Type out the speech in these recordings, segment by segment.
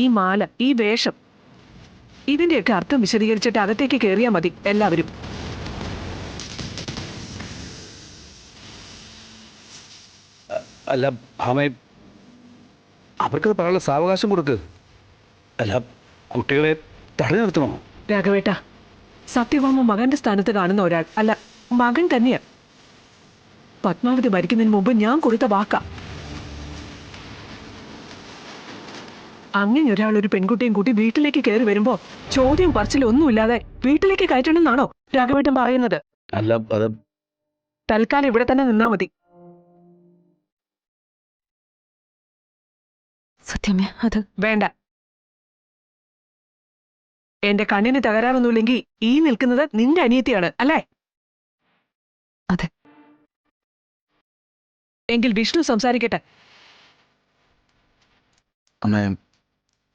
ഈ മാല, ഈ വേഷം, ഇതിന്റെയൊക്കെ അർത്ഥം വിശദീകരിച്ചിട്ട് അകത്തേക്ക് കയറിയാ മതി എല്ലാവരും. അല്ല ഭാമേ, അവർക്കത് പറയാനുള്ള സാവകാശം കൊടുക്ക്. അല്ല, കുട്ടികളെ തടഞ്ഞു നിർത്തണോ? രാഘവേട്ട, സത്യഭാമ മകന്റെ സ്ഥാനത്ത് കാണുന്ന ഒരാൾ അല്ല, മകൻ തന്നെയാ. പത്മാവതി മരിക്കുന്നതിന് മുമ്പ് ഞാൻ കൊടുത്ത വാക്കാ. അങ്ങനെ ഒരാൾ ഒരു പെൺകുട്ടിയും കൂട്ടി വീട്ടിലേക്ക് കയറി വരുമ്പോ ചോദ്യം പറച്ചിലും ഒന്നുമില്ലാതെ വീട്ടിലേക്ക് കയറ്റണമെന്നാണോ രാഘവേട്ടൻ പറയുന്നത്? അല്ല, അത് തൽക്കാലം ഇവിടെ തന്നെ നിന്നാ മതി. സത്യമേ, അത് വേണ്ട. എന്റെ കണ്ണിന് തകരാറൊന്നുമില്ലെങ്കിൽ ഈ നിൽക്കുന്നത് നിന്റെ അനിയത്തിയാണ് അല്ലേ? അതെ. എങ്കിൽ വിഷ്ണു സംസാരിക്കട്ടെ. അമ്മേ,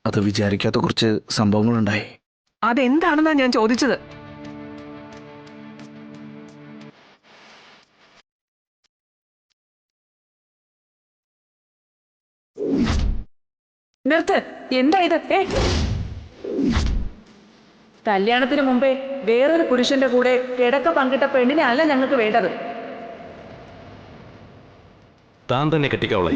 അത് വിചാരിക്കാത്ത കുറച്ച് സംഭവങ്ങളുണ്ടായി. അതെന്താണെന്നാ ഞാൻ ചോദിച്ചത്. നിർത്ത്. എന്താ ഇത്? കല്യാണത്തിന് മുമ്പേ വേറൊരു പുരുഷന്റെ കൂടെ കിടക്ക പങ്കിട്ട പെണ്ണിനെ അല്ല ഞങ്ങൾക്ക് വേണ്ടത്. താൻ തന്നെ കെട്ടിക്കോളെ.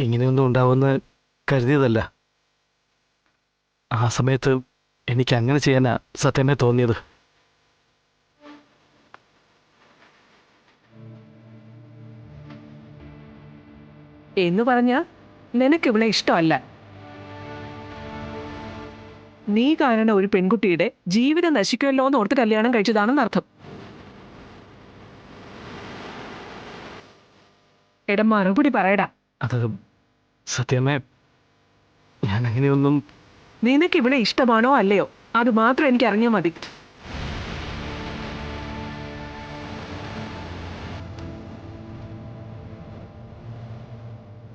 ഇങ്ങനെയൊന്നും ഉണ്ടാവുമെന്ന് കരുതിയതല്ല. ആ സമയത്ത് എനിക്ക് അങ്ങനെ ചെയ്യാനാ സത്യമേ തോന്നിയത്. എന്ന് പറഞ്ഞ നിനക്ക് ഇവിടെ ഇഷ്ടമല്ല. നീ കാരണം ഒരു പെൺകുട്ടിയുടെ ജീവിതം നശിക്കുമല്ലോ എന്ന് ഓർത്ത് കല്യാണം കഴിച്ചതാണെന്ന് അർത്ഥം. എടാ, മറുപടി പറയടാ. അത് സത്യമേ, ഞാൻ അങ്ങനെയൊന്നും. നിനക്ക് ഇവിടെ ഇഷ്ടമാണോ അല്ലയോ അത് മാത്രം എനിക്ക് അറിഞ്ഞാൽ മതി.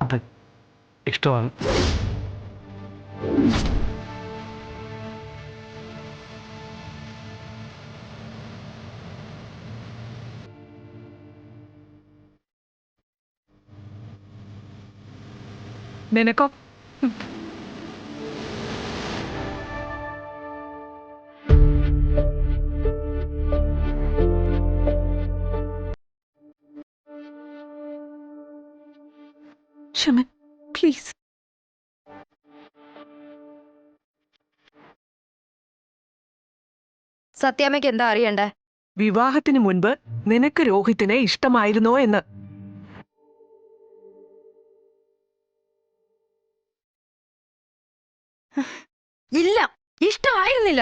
അത് ഇഷ്ടമാണ്. നിനക്കോ? ക്ഷമ, പ്ലീസ്. സത്യാമ്മയ്ക്ക് എന്താ അറിയണ്ടേ? വിവാഹത്തിന് മുൻപ് നിനക്ക് രോഹിത്തിനെ ഇഷ്ടമായിരുന്നോ എന്ന്. ഇല്ല, ഇഷ്ടമായിരുന്നില്ല.